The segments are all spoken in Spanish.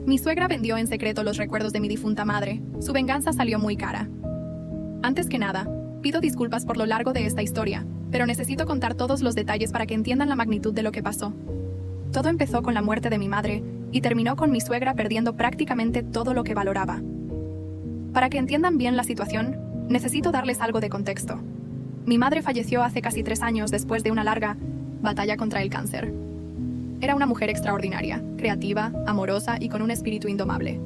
Mi suegra vendió en secreto los recuerdos de mi difunta madre. Su venganza salió muy cara. Antes que nada, pido disculpas por lo largo de esta historia, pero necesito contar todos los detalles para que entiendan la magnitud de lo que pasó. Todo empezó con la muerte de mi madre y terminó con mi suegra perdiendo prácticamente todo lo que valoraba. Para que entiendan bien la situación, necesito darles algo de contexto. Mi madre falleció hace casi 3 años después de una larga batalla contra el cáncer. Era una mujer extraordinaria, creativa, amorosa y con un espíritu indomable.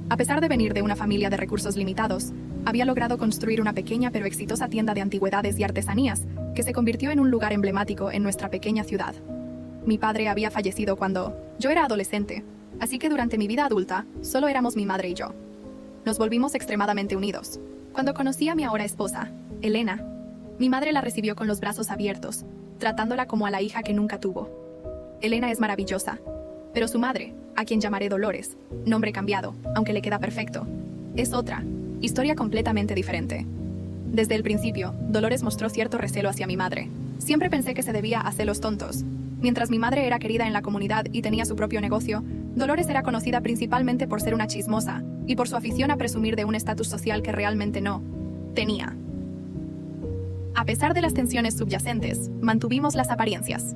A pesar de venir de una familia de recursos limitados, había logrado construir una pequeña pero exitosa tienda de antigüedades y artesanías que se convirtió en un lugar emblemático en nuestra pequeña ciudad. Mi padre había fallecido cuando yo era adolescente, así que durante mi vida adulta, solo éramos mi madre y yo. Nos volvimos extremadamente unidos. Cuando conocí a mi ahora esposa, Elena, mi madre la recibió con los brazos abiertos, tratándola como a la hija que nunca tuvo. Elena es maravillosa, pero su madre, a quien llamaré Dolores, nombre cambiado, aunque le queda perfecto, es otra, historia completamente diferente. Desde el principio, Dolores mostró cierto recelo hacia mi madre. Siempre pensé que se debía a celos tontos. Mientras mi madre era querida en la comunidad y tenía su propio negocio, Dolores era conocida principalmente por ser una chismosa y por su afición a presumir de un estatus social que realmente no tenía. A pesar de las tensiones subyacentes, mantuvimos las apariencias.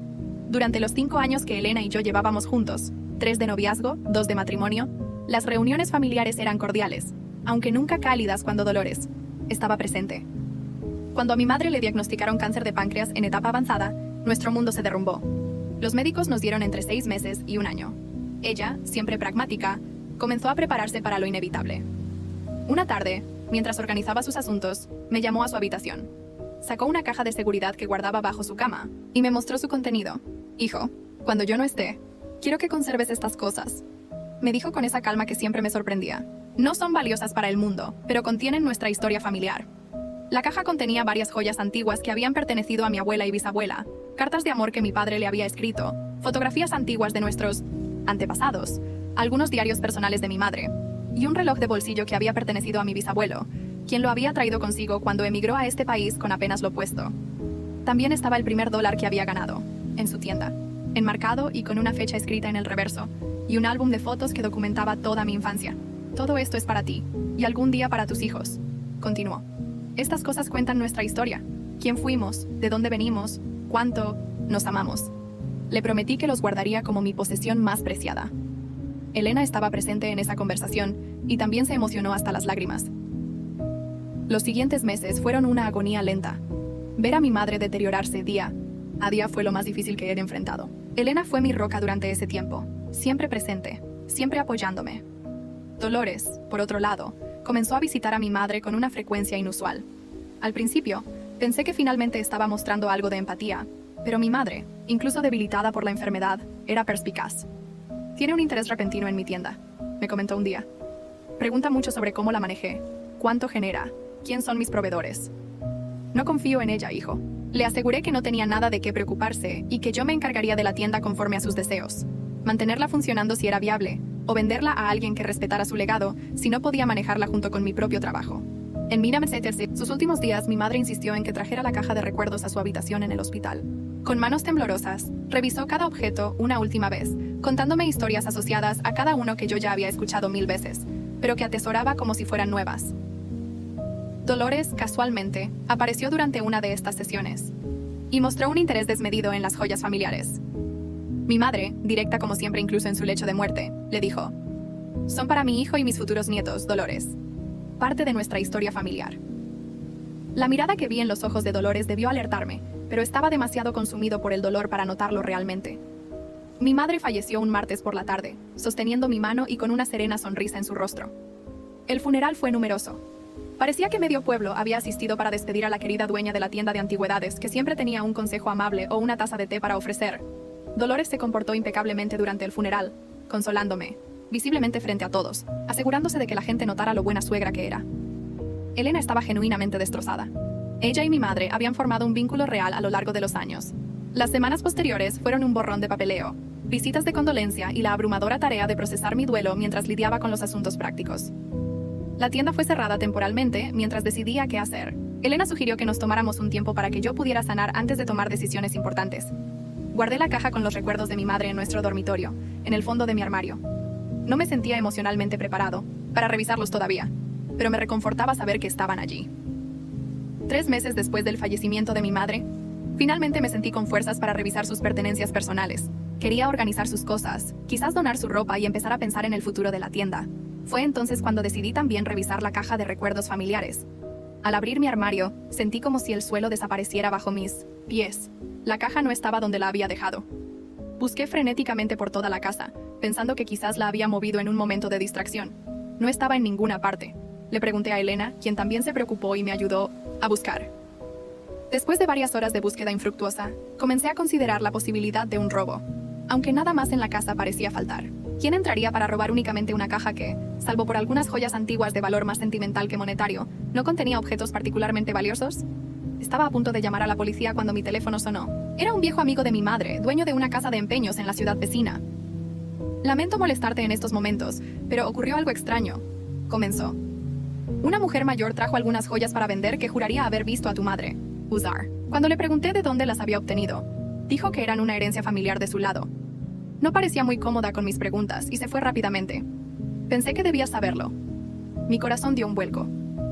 Durante los 5 años que Elena y yo llevábamos juntos, 3 de noviazgo, 2 de matrimonio, las reuniones familiares eran cordiales, aunque nunca cálidas cuando Dolores estaba presente. Cuando a mi madre le diagnosticaron cáncer de páncreas en etapa avanzada, nuestro mundo se derrumbó. Los médicos nos dieron entre 6 meses y 1 año. Ella, siempre pragmática, comenzó a prepararse para lo inevitable. Una tarde, mientras organizaba sus asuntos, me llamó a su habitación. Sacó una caja de seguridad que guardaba bajo su cama y me mostró su contenido. Hijo, cuando yo no esté, quiero que conserves estas cosas. Me dijo con esa calma que siempre me sorprendía. No son valiosas para el mundo, pero contienen nuestra historia familiar. La caja contenía varias joyas antiguas que habían pertenecido a mi abuela y bisabuela, cartas de amor que mi padre le había escrito, fotografías antiguas de nuestros antepasados, algunos diarios personales de mi madre, y un reloj de bolsillo que había pertenecido a mi bisabuelo, quien lo había traído consigo cuando emigró a este país con apenas lo puesto. También estaba el primer dólar que había ganado, en su tienda, enmarcado y con una fecha escrita en el reverso, y un álbum de fotos que documentaba toda mi infancia. Todo esto es para ti, y algún día para tus hijos. Continuó. Estas cosas cuentan nuestra historia, quién fuimos, de dónde venimos, cuánto nos amamos. Le prometí que los guardaría como mi posesión más preciada. Elena estaba presente en esa conversación, y también se emocionó hasta las lágrimas. Los siguientes meses fueron una agonía lenta. Ver a mi madre deteriorarse día a día fue lo más difícil que he enfrentado. Elena fue mi roca durante ese tiempo, siempre presente, siempre apoyándome. Dolores, por otro lado, comenzó a visitar a mi madre con una frecuencia inusual. Al principio, pensé que finalmente estaba mostrando algo de empatía, pero mi madre, incluso debilitada por la enfermedad, era perspicaz. Tiene un interés repentino en mi tienda, me comentó un día. Pregunta mucho sobre cómo la manejé, cuánto genera, quién son mis proveedores. No confío en ella, hijo. Le aseguré que no tenía nada de qué preocuparse y que yo me encargaría de la tienda conforme a sus deseos. Mantenerla funcionando si era viable, o venderla a alguien que respetara su legado si no podía manejarla junto con mi propio trabajo. En sus últimos días, mi madre insistió en que trajera la caja de recuerdos a su habitación en el hospital. Con manos temblorosas, revisó cada objeto una última vez, contándome historias asociadas a cada uno que yo ya había escuchado 1000 veces, pero que atesoraba como si fueran nuevas. Dolores, casualmente, apareció durante una de estas sesiones y mostró un interés desmedido en las joyas familiares. Mi madre, directa como siempre incluso en su lecho de muerte, le dijo: «Son para mi hijo y mis futuros nietos, Dolores. Parte de nuestra historia familiar». La mirada que vi en los ojos de Dolores debió alertarme, pero estaba demasiado consumido por el dolor para notarlo realmente. Mi madre falleció un martes por la tarde, sosteniendo mi mano y con una serena sonrisa en su rostro. El funeral fue numeroso. Parecía que medio pueblo había asistido para despedir a la querida dueña de la tienda de antigüedades, que siempre tenía un consejo amable o una taza de té para ofrecer. Dolores se comportó impecablemente durante el funeral, consolándome, visiblemente frente a todos, asegurándose de que la gente notara lo buena suegra que era. Elena estaba genuinamente destrozada. Ella y mi madre habían formado un vínculo real a lo largo de los años. Las semanas posteriores fueron un borrón de papeleo, visitas de condolencia y la abrumadora tarea de procesar mi duelo mientras lidiaba con los asuntos prácticos. La tienda fue cerrada temporalmente mientras decidía qué hacer. Elena sugirió que nos tomáramos un tiempo para que yo pudiera sanar antes de tomar decisiones importantes. Guardé la caja con los recuerdos de mi madre en nuestro dormitorio, en el fondo de mi armario. No me sentía emocionalmente preparado para revisarlos todavía, pero me reconfortaba saber que estaban allí. 3 meses después del fallecimiento de mi madre, finalmente me sentí con fuerzas para revisar sus pertenencias personales. Quería organizar sus cosas, quizás donar su ropa y empezar a pensar en el futuro de la tienda. Fue entonces cuando decidí también revisar la caja de recuerdos familiares. Al abrir mi armario, sentí como si el suelo desapareciera bajo mis pies. La caja no estaba donde la había dejado. Busqué frenéticamente por toda la casa, pensando que quizás la había movido en un momento de distracción. No estaba en ninguna parte. Le pregunté a Elena, quien también se preocupó y me ayudó a buscar. Después de varias horas de búsqueda infructuosa, comencé a considerar la posibilidad de un robo. Aunque nada más en la casa parecía faltar. ¿Quién entraría para robar únicamente una caja que, salvo por algunas joyas antiguas de valor más sentimental que monetario, no contenía objetos particularmente valiosos? Estaba a punto de llamar a la policía cuando mi teléfono sonó. Era un viejo amigo de mi madre, dueño de una casa de empeños en la ciudad vecina. Lamento molestarte en estos momentos, pero ocurrió algo extraño. Comenzó. Una mujer mayor trajo algunas joyas para vender que juraría haber visto a tu madre usar. Cuando le pregunté de dónde las había obtenido, dijo que eran una herencia familiar de su lado. No parecía muy cómoda con mis preguntas y se fue rápidamente. Pensé que debía saberlo. Mi corazón dio un vuelco.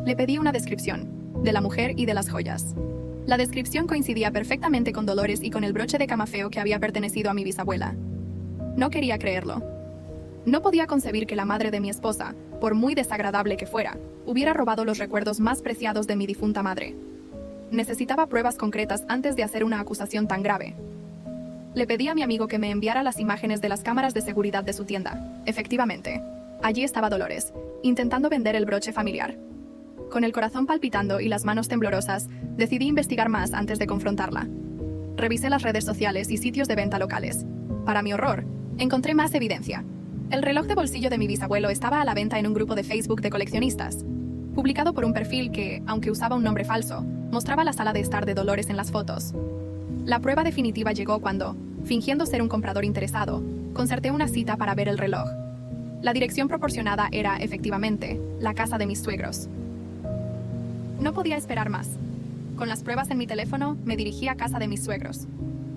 Le pedí una descripción de la mujer y de las joyas. La descripción coincidía perfectamente con Dolores y con el broche de camafeo que había pertenecido a mi bisabuela. No quería creerlo. No podía concebir que la madre de mi esposa, por muy desagradable que fuera, hubiera robado los recuerdos más preciados de mi difunta madre. Necesitaba pruebas concretas antes de hacer una acusación tan grave. Le pedí a mi amigo que me enviara las imágenes de las cámaras de seguridad de su tienda. Efectivamente, allí estaba Dolores, intentando vender el broche familiar. Con el corazón palpitando y las manos temblorosas, decidí investigar más antes de confrontarla. Revisé las redes sociales y sitios de venta locales. Para mi horror, encontré más evidencia. El reloj de bolsillo de mi bisabuelo estaba a la venta en un grupo de Facebook de coleccionistas, publicado por un perfil que, aunque usaba un nombre falso, mostraba la sala de estar de Dolores en las fotos. La prueba definitiva llegó cuando, fingiendo ser un comprador interesado, concerté una cita para ver el reloj. La dirección proporcionada era, efectivamente, la casa de mis suegros. No podía esperar más. Con las pruebas en mi teléfono, me dirigí a casa de mis suegros.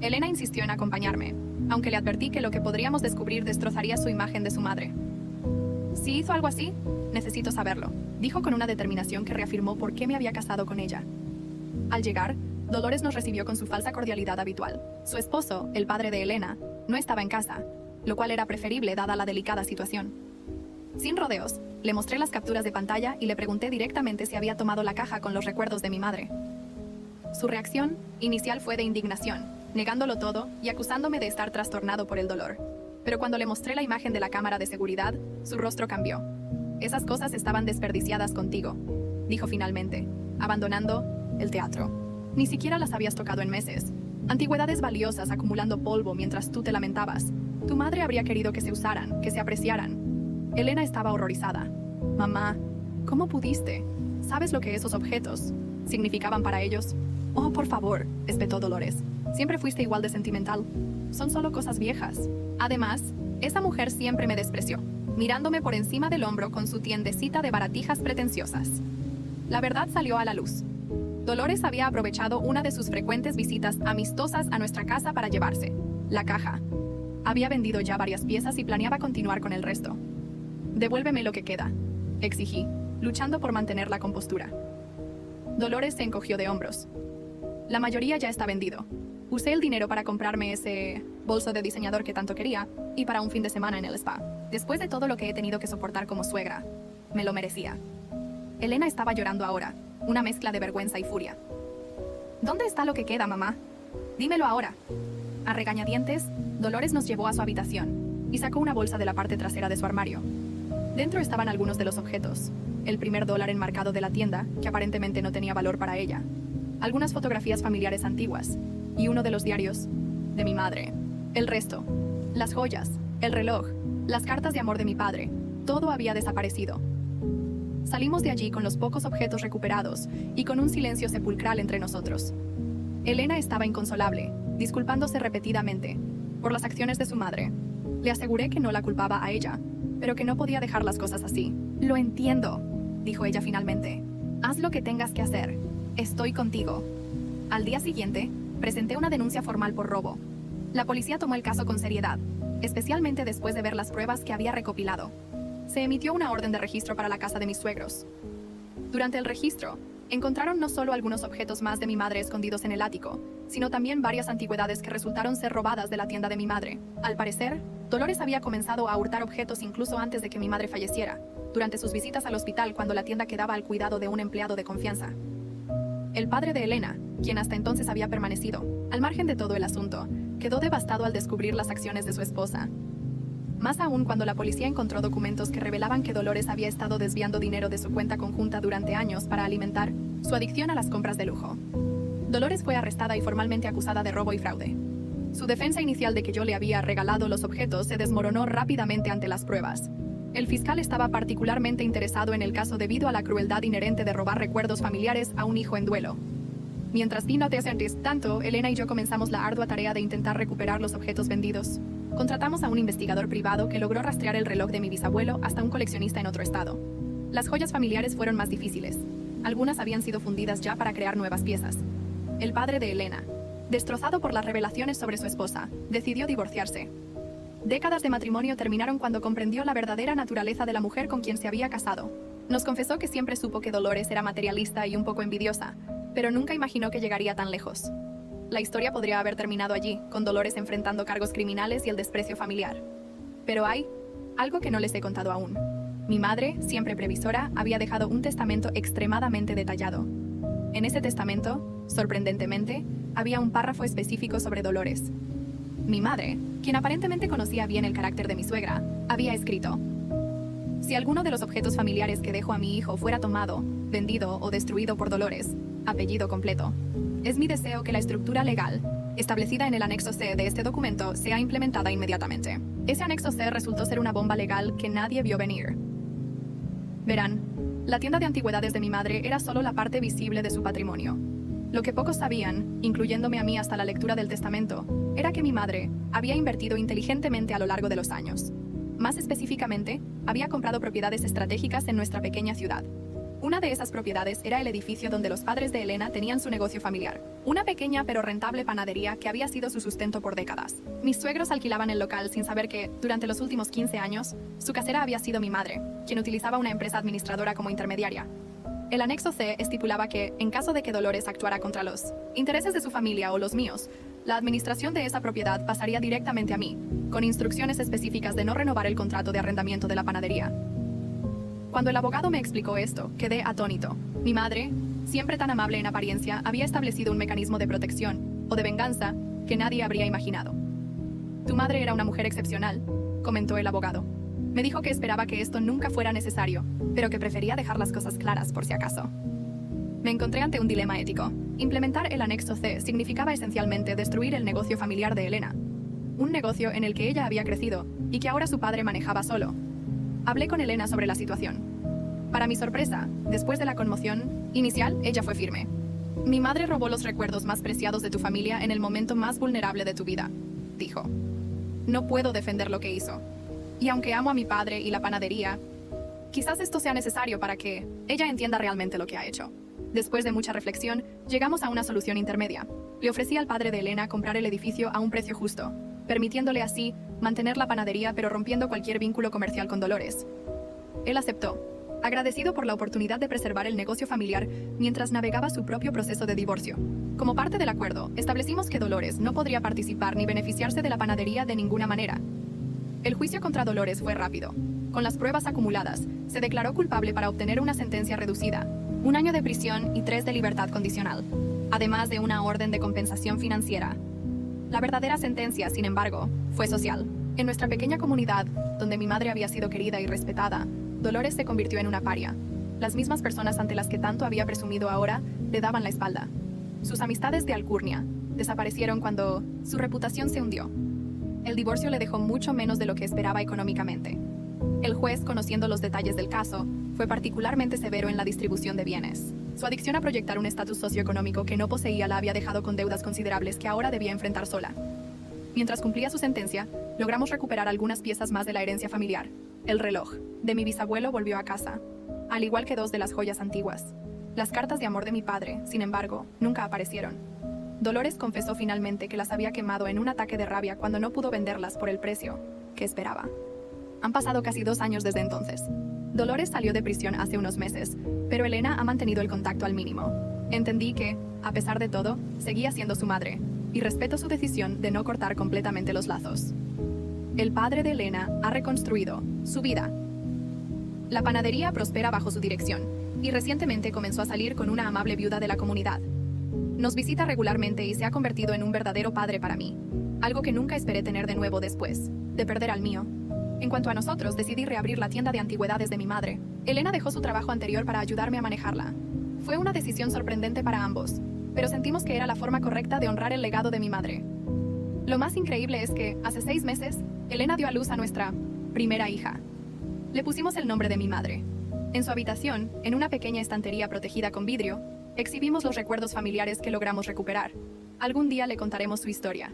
Elena insistió en acompañarme, aunque le advertí que lo que podríamos descubrir destrozaría su imagen de su madre. Si hizo algo así, necesito saberlo, dijo con una determinación que reafirmó por qué me había casado con ella. Al llegar, Dolores nos recibió con su falsa cordialidad habitual. Su esposo, el padre de Elena, no estaba en casa, lo cual era preferible dada la delicada situación. Sin rodeos, le mostré las capturas de pantalla y le pregunté directamente si había tomado la caja con los recuerdos de mi madre. Su reacción inicial fue de indignación, negándolo todo y acusándome de estar trastornado por el dolor. Pero cuando le mostré la imagen de la cámara de seguridad, su rostro cambió. Esas cosas estaban desperdiciadas contigo, dijo finalmente, abandonando el teatro. Ni siquiera las habías tocado en meses. Antigüedades valiosas acumulando polvo mientras tú te lamentabas. Tu madre habría querido que se usaran, que se apreciaran. Elena estaba horrorizada. Mamá, ¿cómo pudiste? ¿Sabes lo que esos objetos significaban para ellos? Oh, por favor, espetó Dolores. Siempre fuiste igual de sentimental. Son solo cosas viejas. Además, esa mujer siempre me despreció, mirándome por encima del hombro con su tiendecita de baratijas pretenciosas. La verdad salió a la luz. Dolores había aprovechado una de sus frecuentes visitas amistosas a nuestra casa para llevarse la caja. Había vendido ya varias piezas y planeaba continuar con el resto. Devuélveme lo que queda, exigí, luchando por mantener la compostura. Dolores se encogió de hombros. La mayoría ya está vendido. Usé el dinero para comprarme ese bolso de diseñador que tanto quería y para un fin de semana en el spa. Después de todo lo que he tenido que soportar como suegra, me lo merecía. Elena estaba llorando ahora, una mezcla de vergüenza y furia. ¿Dónde está lo que queda, mamá? Dímelo ahora. A regañadientes, Dolores nos llevó a su habitación y sacó una bolsa de la parte trasera de su armario. Dentro estaban algunos de los objetos, el primer dólar enmarcado de la tienda, que aparentemente no tenía valor para ella, algunas fotografías familiares antiguas y uno de los diarios de mi madre. El resto, las joyas, el reloj, las cartas de amor de mi padre, todo había desaparecido. Salimos de allí con los pocos objetos recuperados y con un silencio sepulcral entre nosotros. Elena estaba inconsolable, disculpándose repetidamente por las acciones de su madre. Le aseguré que no la culpaba a ella, pero que no podía dejar las cosas así. Lo entiendo, dijo ella finalmente. Haz lo que tengas que hacer. Estoy contigo. Al día siguiente, presenté una denuncia formal por robo. La policía tomó el caso con seriedad, especialmente después de ver las pruebas que había recopilado. Se emitió una orden de registro para la casa de mis suegros. Durante el registro, encontraron no solo algunos objetos más de mi madre escondidos en el ático, sino también varias antigüedades que resultaron ser robadas de la tienda de mi madre. Al parecer, Dolores había comenzado a hurtar objetos incluso antes de que mi madre falleciera, durante sus visitas al hospital cuando la tienda quedaba al cuidado de un empleado de confianza. El padre de Elena, quien hasta entonces había permanecido, al margen de todo el asunto, quedó devastado al descubrir las acciones de su esposa. Más aún cuando la policía encontró documentos que revelaban que Dolores había estado desviando dinero de su cuenta conjunta durante años para alimentar su adicción a las compras de lujo. Dolores fue arrestada y formalmente acusada de robo y fraude. Su defensa inicial de que yo le había regalado los objetos se desmoronó rápidamente ante las pruebas. El fiscal estaba particularmente interesado en el caso debido a la crueldad inherente de robar recuerdos familiares a un hijo en duelo. Mientras Dino Desertis, tanto Elena y yo comenzamos la ardua tarea de intentar recuperar los objetos vendidos. Contratamos a un investigador privado que logró rastrear el reloj de mi bisabuelo hasta un coleccionista en otro estado. Las joyas familiares fueron más difíciles. Algunas habían sido fundidas ya para crear nuevas piezas. El padre de Elena, destrozado por las revelaciones sobre su esposa, decidió divorciarse. Décadas de matrimonio terminaron cuando comprendió la verdadera naturaleza de la mujer con quien se había casado. Nos confesó que siempre supo que Dolores era materialista y un poco envidiosa, pero nunca imaginó que llegaría tan lejos. La historia podría haber terminado allí, con Dolores enfrentando cargos criminales y el desprecio familiar. Pero hay algo que no les he contado aún. Mi madre, siempre previsora, había dejado un testamento extremadamente detallado. En ese testamento, sorprendentemente, había un párrafo específico sobre Dolores. Mi madre, quien aparentemente conocía bien el carácter de mi suegra, había escrito: si alguno de los objetos familiares que dejo a mi hijo fuera tomado, vendido o destruido por Dolores, apellido completo, es mi deseo que la estructura legal, establecida en el anexo C de este documento, sea implementada inmediatamente. Ese anexo C resultó ser una bomba legal que nadie vio venir. Verán, la tienda de antigüedades de mi madre era solo la parte visible de su patrimonio. Lo que pocos sabían, incluyéndome a mí hasta la lectura del testamento, era que mi madre había invertido inteligentemente a lo largo de los años. Más específicamente, había comprado propiedades estratégicas en nuestra pequeña ciudad. Una de esas propiedades era el edificio donde los padres de Elena tenían su negocio familiar, una pequeña pero rentable panadería que había sido su sustento por décadas. Mis suegros alquilaban el local sin saber que, durante los últimos 15 años, su casera había sido mi madre, quien utilizaba una empresa administradora como intermediaria. El anexo C estipulaba que, en caso de que Dolores actuara contra los intereses de su familia o los míos, la administración de esa propiedad pasaría directamente a mí, con instrucciones específicas de no renovar el contrato de arrendamiento de la panadería. Cuando el abogado me explicó esto, quedé atónito. Mi madre, siempre tan amable en apariencia, había establecido un mecanismo de protección, o de venganza, que nadie habría imaginado. Tu madre era una mujer excepcional, comentó el abogado. Me dijo que esperaba que esto nunca fuera necesario, pero que prefería dejar las cosas claras por si acaso. Me encontré ante un dilema ético. Implementar el anexo C significaba esencialmente destruir el negocio familiar de Elena. Un negocio en el que ella había crecido y que ahora su padre manejaba solo. Hablé con Elena sobre la situación. Para mi sorpresa, después de la conmoción inicial, ella fue firme. Mi madre robó los recuerdos más preciados de tu familia en el momento más vulnerable de tu vida, dijo. No puedo defender lo que hizo. Y aunque amo a mi padre y la panadería, quizás esto sea necesario para que ella entienda realmente lo que ha hecho. Después de mucha reflexión, llegamos a una solución intermedia. Le ofrecí al padre de Elena comprar el edificio a un precio justo, permitiéndole así mantener la panadería pero rompiendo cualquier vínculo comercial con Dolores. Él aceptó, agradecido por la oportunidad de preservar el negocio familiar mientras navegaba su propio proceso de divorcio. Como parte del acuerdo, establecimos que Dolores no podría participar ni beneficiarse de la panadería de ninguna manera. El juicio contra Dolores fue rápido. Con las pruebas acumuladas, se declaró culpable para obtener una sentencia reducida, 1 año de prisión y 3 de libertad condicional, además de una orden de compensación financiera. La verdadera sentencia, sin embargo, fue social. En nuestra pequeña comunidad, donde mi madre había sido querida y respetada, Dolores se convirtió en una paria. Las mismas personas ante las que tanto había presumido ahora le daban la espalda. Sus amistades de alcurnia desaparecieron cuando su reputación se hundió. El divorcio le dejó mucho menos de lo que esperaba económicamente. El juez, conociendo los detalles del caso, fue particularmente severo en la distribución de bienes. Su adicción a proyectar un estatus socioeconómico que no poseía la había dejado con deudas considerables que ahora debía enfrentar sola. Mientras cumplía su sentencia, logramos recuperar algunas piezas más de la herencia familiar. El reloj de mi bisabuelo volvió a casa, al igual que 2 de las joyas antiguas. Las cartas de amor de mi padre, sin embargo, nunca aparecieron. Dolores confesó finalmente que las había quemado en un ataque de rabia cuando no pudo venderlas por el precio que esperaba. Han pasado casi 2 años desde entonces. Dolores salió de prisión hace unos meses, pero Elena ha mantenido el contacto al mínimo. Entendí que, a pesar de todo, seguía siendo su madre, y respeto su decisión de no cortar completamente los lazos. El padre de Elena ha reconstruido su vida. La panadería prospera bajo su dirección, y recientemente comenzó a salir con una amable viuda de la comunidad. Nos visita regularmente y se ha convertido en un verdadero padre para mí, algo que nunca esperé tener de nuevo después de perder al mío. En cuanto a nosotros, decidí reabrir la tienda de antigüedades de mi madre. Elena dejó su trabajo anterior para ayudarme a manejarla. Fue una decisión sorprendente para ambos, pero sentimos que era la forma correcta de honrar el legado de mi madre. Lo más increíble es que, hace 6 meses, Elena dio a luz a nuestra primera hija. Le pusimos el nombre de mi madre. En su habitación, en una pequeña estantería protegida con vidrio, exhibimos los recuerdos familiares que logramos recuperar. Algún día le contaremos su historia.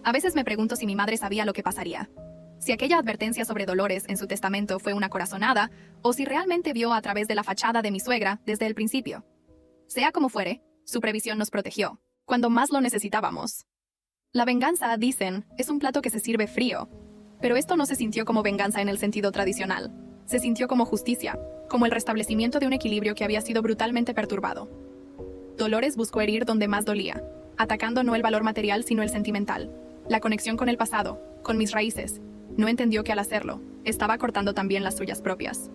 A veces me pregunto si mi madre sabía lo que pasaría. Si aquella advertencia sobre Dolores en su testamento fue una corazonada, o si realmente vio a través de la fachada de mi suegra desde el principio. Sea como fuere, su previsión nos protegió, cuando más lo necesitábamos. La venganza, dicen, es un plato que se sirve frío. Pero esto no se sintió como venganza en el sentido tradicional. Se sintió como justicia, como el restablecimiento de un equilibrio que había sido brutalmente perturbado. Dolores buscó herir donde más dolía, atacando no el valor material sino el sentimental, la conexión con el pasado, con mis raíces. No entendió que al hacerlo, estaba cortando también las suyas propias.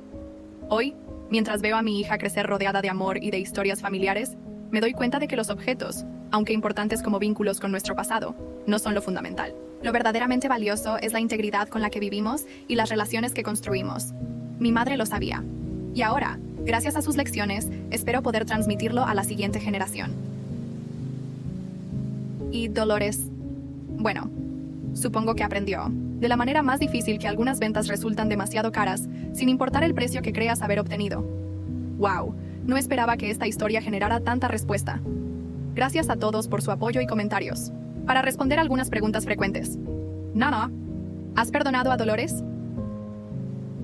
Hoy, mientras veo a mi hija crecer rodeada de amor y de historias familiares, me doy cuenta de que los objetos, aunque importantes como vínculos con nuestro pasado, no son lo fundamental. Lo verdaderamente valioso es la integridad con la que vivimos y las relaciones que construimos. Mi madre lo sabía. Y ahora, gracias a sus lecciones, espero poder transmitirlo a la siguiente generación. Y Dolores, bueno, supongo que aprendió, de la manera más difícil, que algunas ventas resultan demasiado caras, sin importar el precio que creas haber obtenido. ¡Wow! No esperaba que esta historia generara tanta respuesta. Gracias a todos por su apoyo y comentarios. Para responder algunas preguntas frecuentes. Nana, ¿has perdonado a Dolores?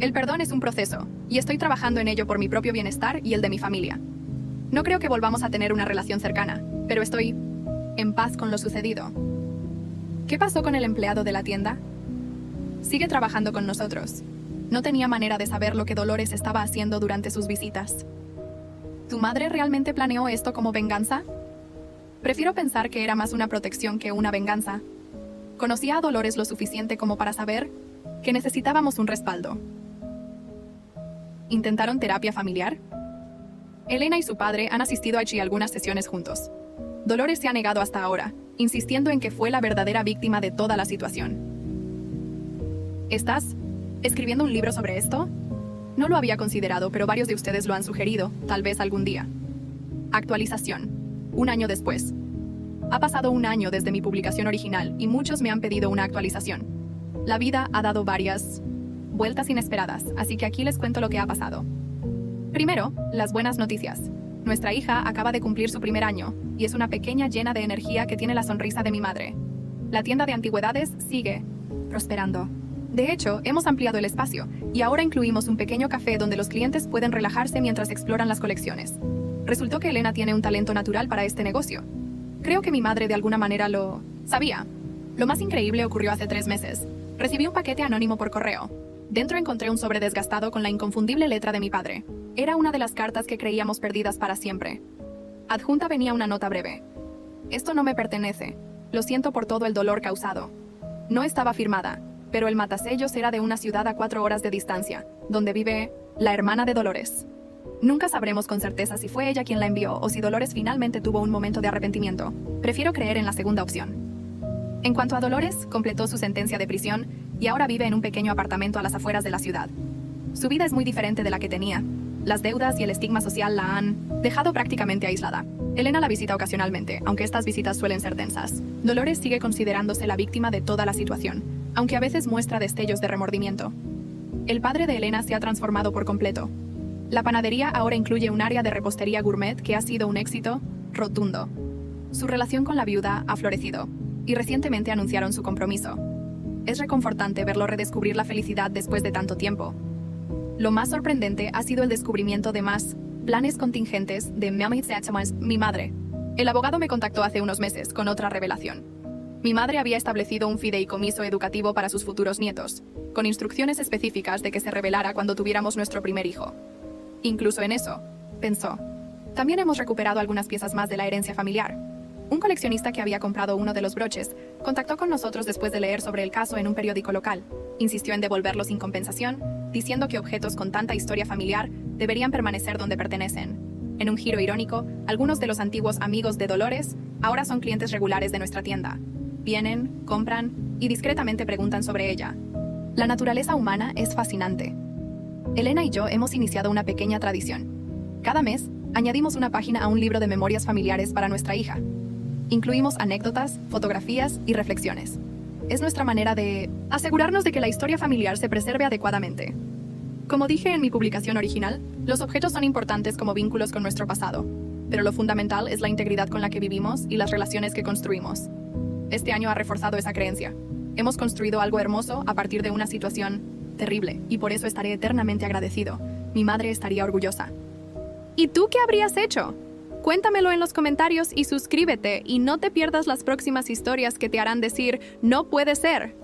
El perdón es un proceso, y estoy trabajando en ello por mi propio bienestar y el de mi familia. No creo que volvamos a tener una relación cercana, pero estoy en paz con lo sucedido. ¿Qué pasó con el empleado de la tienda? Sigue trabajando con nosotros. No tenía manera de saber lo que Dolores estaba haciendo durante sus visitas. ¿Tu madre realmente planeó esto como venganza? Prefiero pensar que era más una protección que una venganza. Conocía a Dolores lo suficiente como para saber que necesitábamos un respaldo. ¿Intentaron terapia familiar? Elena y su padre han asistido allí a algunas sesiones juntos. Dolores se ha negado hasta ahora, insistiendo en que fue la verdadera víctima de toda la situación. ¿Estás escribiendo un libro sobre esto? No lo había considerado, pero varios de ustedes lo han sugerido, tal vez algún día. Actualización. 1 año después. Ha pasado 1 año desde mi publicación original y muchos me han pedido una actualización. La vida ha dado varias vueltas inesperadas, así que aquí les cuento lo que ha pasado. Primero, las buenas noticias. Nuestra hija acaba de cumplir su primer año, y es una pequeña llena de energía que tiene la sonrisa de mi madre. La tienda de antigüedades sigue prosperando. De hecho, hemos ampliado el espacio, y ahora incluimos un pequeño café donde los clientes pueden relajarse mientras exploran las colecciones. Resultó que Elena tiene un talento natural para este negocio. Creo que mi madre de alguna manera lo sabía. Lo más increíble ocurrió hace 3 meses. Recibí un paquete anónimo por correo. Dentro encontré un sobre desgastado con la inconfundible letra de mi padre. Era una de las cartas que creíamos perdidas para siempre. Adjunta venía una nota breve. Esto no me pertenece. Lo siento por todo el dolor causado. No estaba firmada, pero el matasellos era de una ciudad a 4 horas de distancia, donde vive la hermana de Dolores. Nunca sabremos con certeza si fue ella quien la envió o si Dolores finalmente tuvo un momento de arrepentimiento. Prefiero creer en la segunda opción. En cuanto a Dolores, completó su sentencia de prisión y ahora vive en un pequeño apartamento a las afueras de la ciudad. Su vida es muy diferente de la que tenía. Las deudas y el estigma social la han dejado prácticamente aislada. Elena la visita ocasionalmente, aunque estas visitas suelen ser tensas. Dolores sigue considerándose la víctima de toda la situación, aunque a veces muestra destellos de remordimiento. El padre de Elena se ha transformado por completo. La panadería ahora incluye un área de repostería gourmet que ha sido un éxito rotundo. Su relación con la viuda ha florecido, y recientemente anunciaron su compromiso. Es reconfortante verlo redescubrir la felicidad después de tanto tiempo. Lo más sorprendente ha sido el descubrimiento de más planes contingentes de mi madre. El abogado me contactó hace unos meses con otra revelación. Mi madre había establecido un fideicomiso educativo para sus futuros nietos, con instrucciones específicas de que se revelara cuando tuviéramos nuestro primer hijo. Incluso en eso, pensó. También hemos recuperado algunas piezas más de la herencia familiar. Un coleccionista que había comprado uno de los broches contactó con nosotros después de leer sobre el caso en un periódico local. Insistió en devolverlo sin compensación, diciendo que objetos con tanta historia familiar deberían permanecer donde pertenecen. En un giro irónico, algunos de los antiguos amigos de Dolores ahora son clientes regulares de nuestra tienda. Vienen, compran y discretamente preguntan sobre ella. La naturaleza humana es fascinante. Elena y yo hemos iniciado una pequeña tradición. Cada mes, añadimos una página a un libro de memorias familiares para nuestra hija. Incluimos anécdotas, fotografías y reflexiones. Es nuestra manera de asegurarnos de que la historia familiar se preserve adecuadamente. Como dije en mi publicación original, los objetos son importantes como vínculos con nuestro pasado, pero lo fundamental es la integridad con la que vivimos y las relaciones que construimos. Este año ha reforzado esa creencia. Hemos construido algo hermoso a partir de una situación terrible, y por eso estaré eternamente agradecido. Mi madre estaría orgullosa. ¿Y tú qué habrías hecho? Cuéntamelo en los comentarios y suscríbete, y no te pierdas las próximas historias que te harán decir, no puede ser.